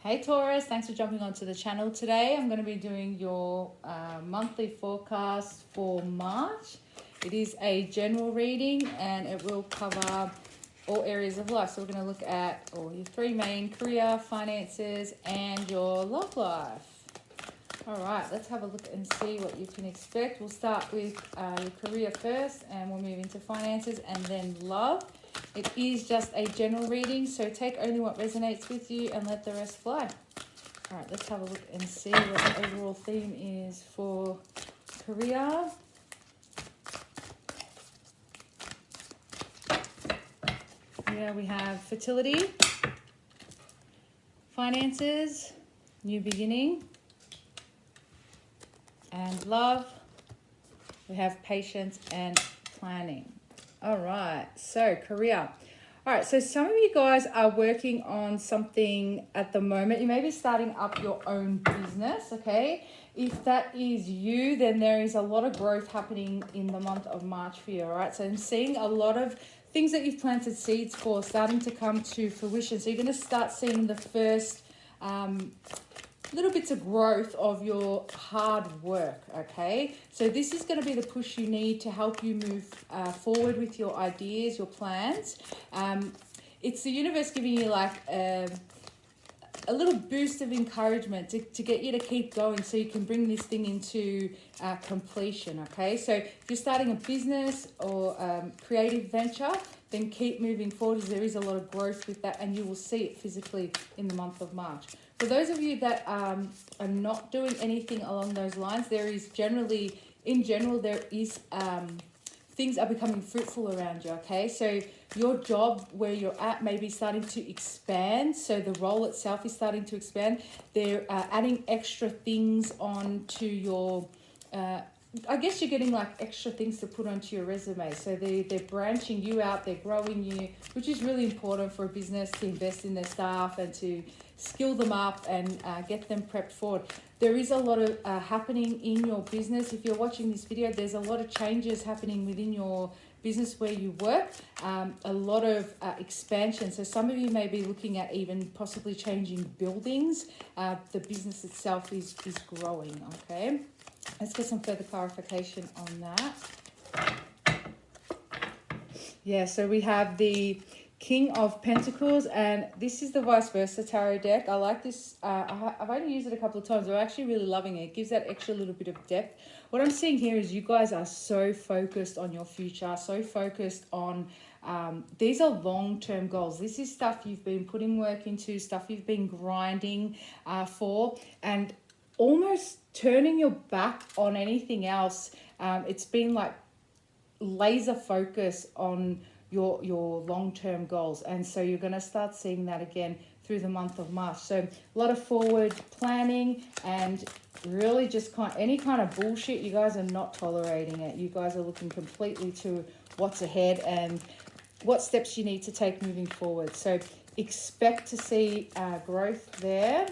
Hey Taurus, thanks for jumping onto the channel today. I'm going to be doing your monthly forecast for March. It is a general reading and it will cover all areas of life. So we're going to look at all your three main: career, finances, and your love life. All right, let's have a look and see what you can expect. We'll start with your career first and we'll move into finances and then love. It is just a general reading, so take only what resonates with you and let the rest fly. All right, let's have a look and see what the overall theme is for career. Here we have fertility, finances, new beginning, and love. We have patience and planning. All right, so career. All right, so some of you guys are working on something at the moment. You may be starting up your own business, okay? If that is you, then there is a lot of growth happening in the month of March for you, all right? So I'm seeing a lot of things that you've planted seeds for starting to come to fruition. So you're going to start seeing the first little bits of growth of your hard work, okay? So this is going to be the push you need to help you move forward with your ideas, your plans. It's the universe giving you like a little boost of encouragement to get you to keep going so you can bring this thing into completion, okay? So if you're starting a business or creative venture, then keep moving forward, as there is a lot of growth with that and you will see it physically in the month of March. For those of you that are not doing anything along those lines, there is generally, in general, there is things are becoming fruitful around you, okay? So your job where you're at may be starting to expand. So the role itself is starting to expand. They're adding extra things onto your, I guess you're getting like extra things to put onto your resume. So they're branching you out, they're growing you, which is really important for a business to invest in their staff and to skill them up and get them prepped forward. There is a lot of happening in your business. If you're watching this video, there's a lot of changes happening within your business where you work, a lot of expansion. So some of you may be looking at even possibly changing buildings. The business itself is growing, okay? Let's get some further clarification on that. Yeah, so we have the King of Pentacles, and this is the vice versa tarot deck. I like this. I've only used it a couple of times. I'm actually really loving it. It gives that extra little bit of depth. What I'm seeing here is you guys are so focused on your future, so focused on these are long-term goals. This is stuff you've been putting work into, stuff you've been grinding for, and almost turning your back on anything else. It's been like laser focus on your long-term goals, and so you're going to start seeing that again through the month of March. So a lot of forward planning and really just any kind of bullshit. You guys are not tolerating it. You guys are looking completely to what's ahead and what steps you need to take moving forward. So expect to see growth there.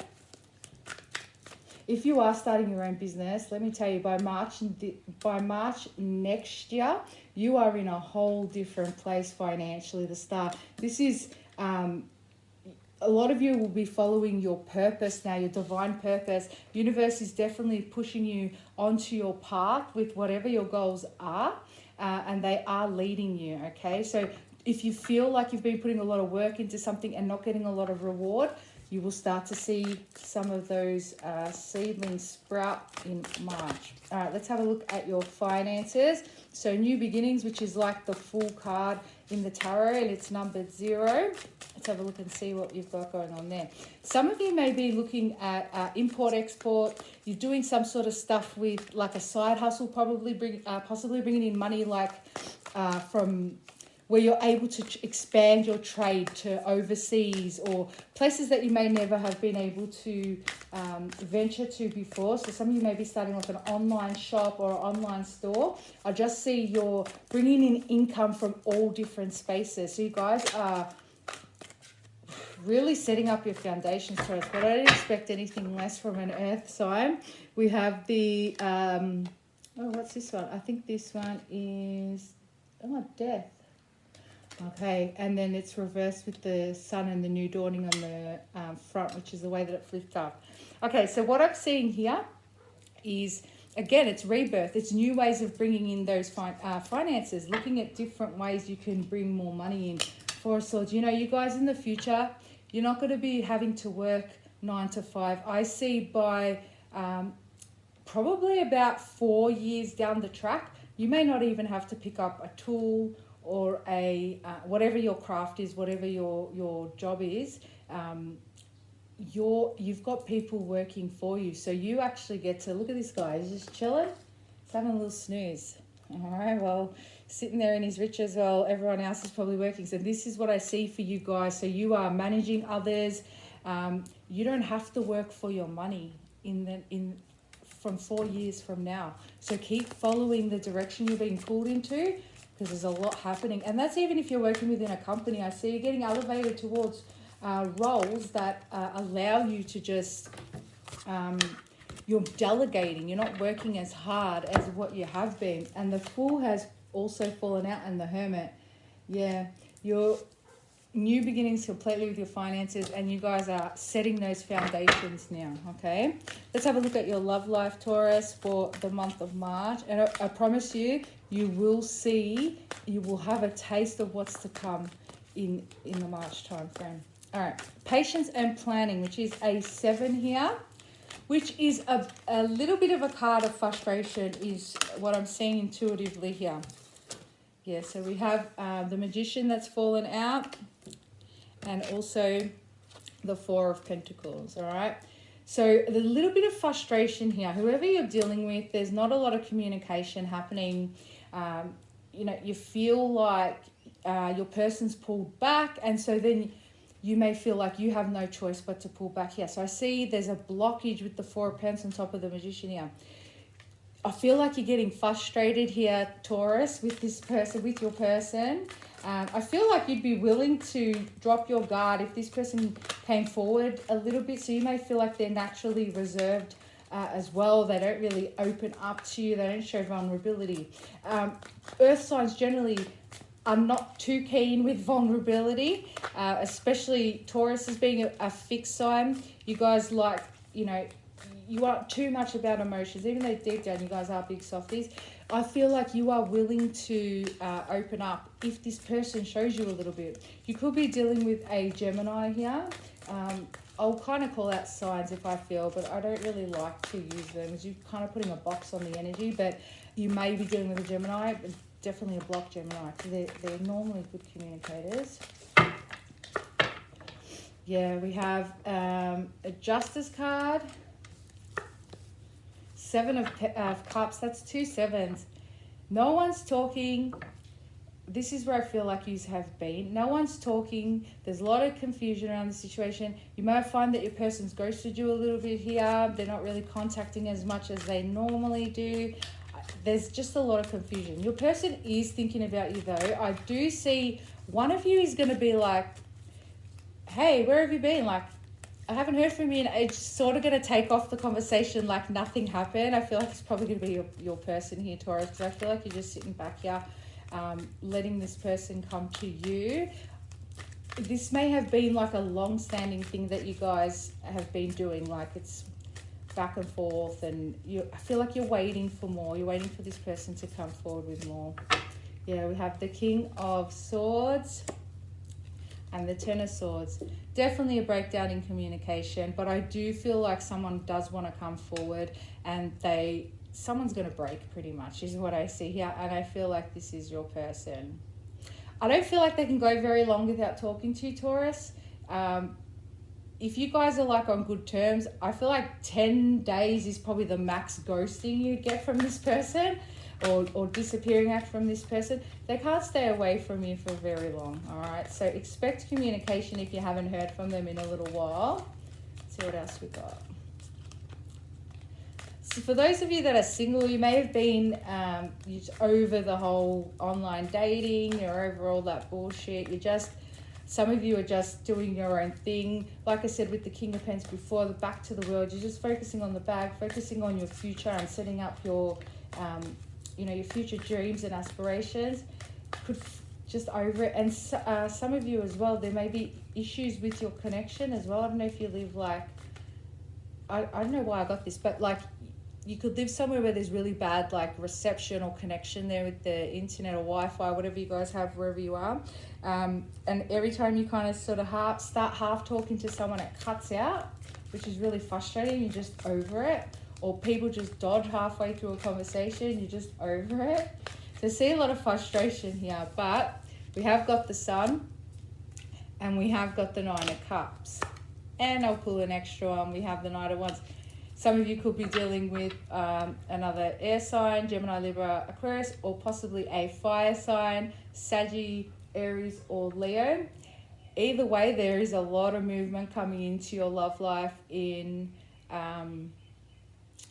If you are starting your own business, let me tell you, by March next year, you are in a whole different place financially. This is, a lot of you will be following your purpose now, your divine purpose. Universe is definitely pushing you onto your path with whatever your goals are, and they are leading you, okay? So if you feel like you've been putting a lot of work into something and not getting a lot of reward, you will start to see some of those seedlings sprout in March. All right, let's have a look at your finances. So new beginnings, which is like the full card in the tarot, and it's numbered 0. Let's have a look and see what you've got going on there. Some of you may be looking at import-export. You're doing some sort of stuff with like a side hustle, possibly bringing in money like from where you're able to expand your trade to overseas or places that you may never have been able to venture to before. So some of you may be starting like an online shop or an online store. I just see you're bringing in income from all different spaces. So you guys are really setting up your foundations for it, but I don't expect anything less from an earth sign. We have the, what's this one? I think this one is, death. Okay, and then it's reversed with the sun and the new dawning on the front, which is the way that it flipped up. Okay, so what I'm seeing here is, again, it's rebirth. It's new ways of bringing in those finances, looking at different ways you can bring more money in. Four of Swords, you know, you guys in the future, you're not going to be having to work 9 to 5. I see by probably about 4 years down the track, you may not even have to pick up a tool or a whatever your craft is, whatever your job is. You've got people working for you, so you actually get to look at this guy. He's just chilling, he's having a little snooze. All right, well, sitting there in his riches while everyone else is probably working. So this is what I see for you guys. So you are managing others. You don't have to work for your money from 4 years from now. So keep following the direction you're being pulled into, because there's a lot happening. And that's even if you're working within a company. I see you getting elevated towards roles that allow you to just, you're delegating. You're not working as hard as what you have been. And the Fool has also fallen out, and the Hermit. Yeah, you're new beginnings completely with your finances, and you guys are setting those foundations now. Okay, let's have a look at your love life, Taurus, for the month of March. And I promise you, you will have a taste of what's to come in the March time frame. All right, patience and planning, which is a 7 here, which is a little bit of a card of frustration, is what I'm seeing intuitively here. Yeah, so we have the Magician that's fallen out, and also the Four of Pentacles, all right? So the little bit of frustration here, whoever you're dealing with, there's not a lot of communication happening. You know, you feel like your person's pulled back, and so then you may feel like you have no choice but to pull back here. So I see there's a blockage with the Four of Pentacles on top of the Magician here. I feel like you're getting frustrated here, Taurus, with this person, with your person. I feel like you'd be willing to drop your guard if this person came forward a little bit. So you may feel like they're naturally reserved as well. They don't really open up to you. They don't show vulnerability. Earth signs generally are not too keen with vulnerability, especially Taurus as being a fixed sign. You guys like, you know, you aren't too much about emotions, even though deep down you guys are big softies. I feel like you are willing to open up if this person shows you a little bit. You could be dealing with a Gemini here. I'll kind of call out signs if I feel, but I don't really like to use them, as you're kind of putting a box on the energy. But you may be dealing with a Gemini, but definitely a block Gemini, because they're normally good communicators. Yeah, we have a Justice card. 7 of Cups, that's 2 sevens. No one's talking. This is where I feel like you have been. No one's talking. There's a lot of confusion around the situation. You might find that your person's ghosted you a little bit here. They're not really contacting as much as they normally do. There's just a lot of confusion. Your person is thinking about you though. I do see one of you is going to be like, hey, where have you been? Like, I haven't heard from you, and it's sort of going to take off the conversation like nothing happened. I feel like it's probably going to be your person here, Taurus, because I feel like you're just sitting back here, letting this person come to you. This may have been like a long-standing thing that you guys have been doing, like it's back and forth, and I feel like you're waiting for more. You're waiting for this person to come forward with more. Yeah, we have the King of Swords and the Ten of Swords. Definitely a breakdown in communication, but I do feel like someone does want to come forward, and someone's going to break pretty much is what I see here, and I feel like this is your person. I don't feel like they can go very long without talking to you, Taurus. If you guys are like on good terms, I feel like 10 days is probably the max ghosting you get from this person, or disappearing out from this person. They can't stay away from you for very long, all right? So expect communication if you haven't heard from them in a little while. Let's see what else we got. So for those of you that are single, you may have been over the whole online dating, you're over all that bullshit. Some of you are just doing your own thing. Like I said with the King of Pentacles before, the back to the world, you're just focusing on the bag, focusing on your future and setting up your your future dreams and aspirations. just over it. And some of you as well, there may be issues with your connection as well. I don't know if you live like, I don't know why I got this, but like you could live somewhere where there's really bad like reception or connection there with the internet or Wi-Fi, whatever you guys have wherever you are. And every time you kind of sort of start half talking to someone, it cuts out, which is really frustrating. You're just over it. Or people just dodge halfway through a conversation, you're just over it. So I see a lot of frustration here, but we have got the Sun and we have got the Nine of Cups. And I'll pull an extra one, we have the Knight of Wands. Some of you could be dealing with another air sign, Gemini, Libra, Aquarius, or possibly a fire sign, Sagittarius, Aries, or Leo. Either way, there is a lot of movement coming into your love life in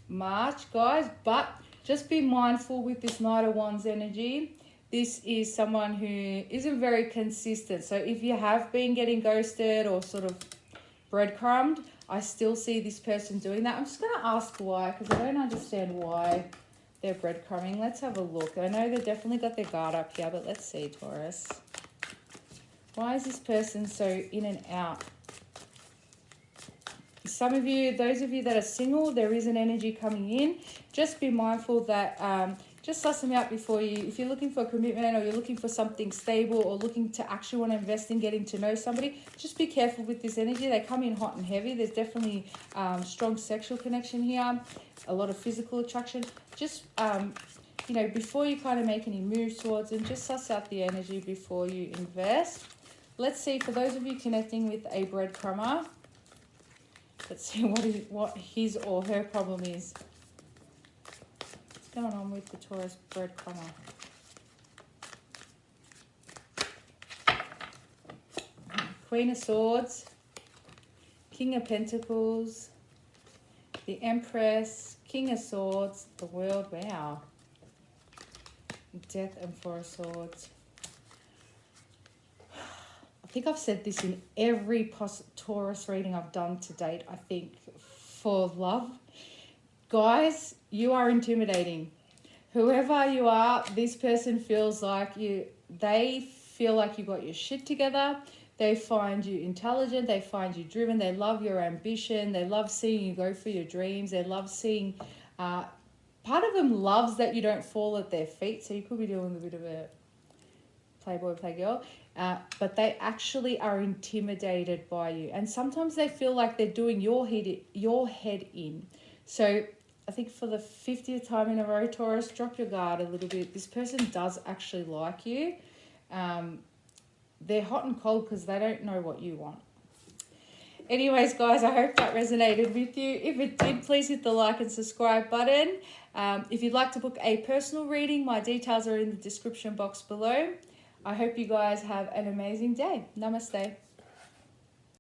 March, guys. But just be mindful with this Knight of Wands energy. This is someone who isn't very consistent. So if you have been getting ghosted or sort of breadcrumbed, I still see this person doing that. I'm just going to ask why, because I don't understand why they're breadcrumbing. Let's have a look. I know they've definitely got their guard up here, but let's see, Taurus. Why is this person so in and out? Some of you, those of you that are single, there is an energy coming in. Just be mindful that, just suss them out before you, if you're looking for a commitment or you're looking for something stable or looking to actually want to invest in getting to know somebody, just be careful with this energy. They come in hot and heavy. There's definitely strong sexual connection here, a lot of physical attraction. Just, you know, before you kind of make any moves towards them, just suss out the energy before you invest. Let's see, for those of you connecting with a breadcrumber, let's see what his or her problem is. What's going on with the Taurus breadcrumber? Queen of Swords, King of Pentacles, the Empress, King of Swords, the World, wow. Death and Four of Swords. I think I've said this in every Taurus reading I've done to date, I think, for love. Guys, you are intimidating. Whoever you are, this person feels like they feel like you got your shit together. They find you intelligent. They find you driven. They love your ambition. They love seeing you go for your dreams. They love seeing, part of them loves that you don't fall at their feet. So you could be doing a bit of a playboy, playgirl. But they actually are intimidated by you. And sometimes they feel like they're doing your head in. So I think for the 50th time in a row, Taurus, drop your guard a little bit. This person does actually like you. They're hot and cold because they don't know what you want. Anyways, guys, I hope that resonated with you. If it did, please hit the like and subscribe button. If you'd like to book a personal reading, my details are in the description box below. I hope you guys have an amazing day. Namaste.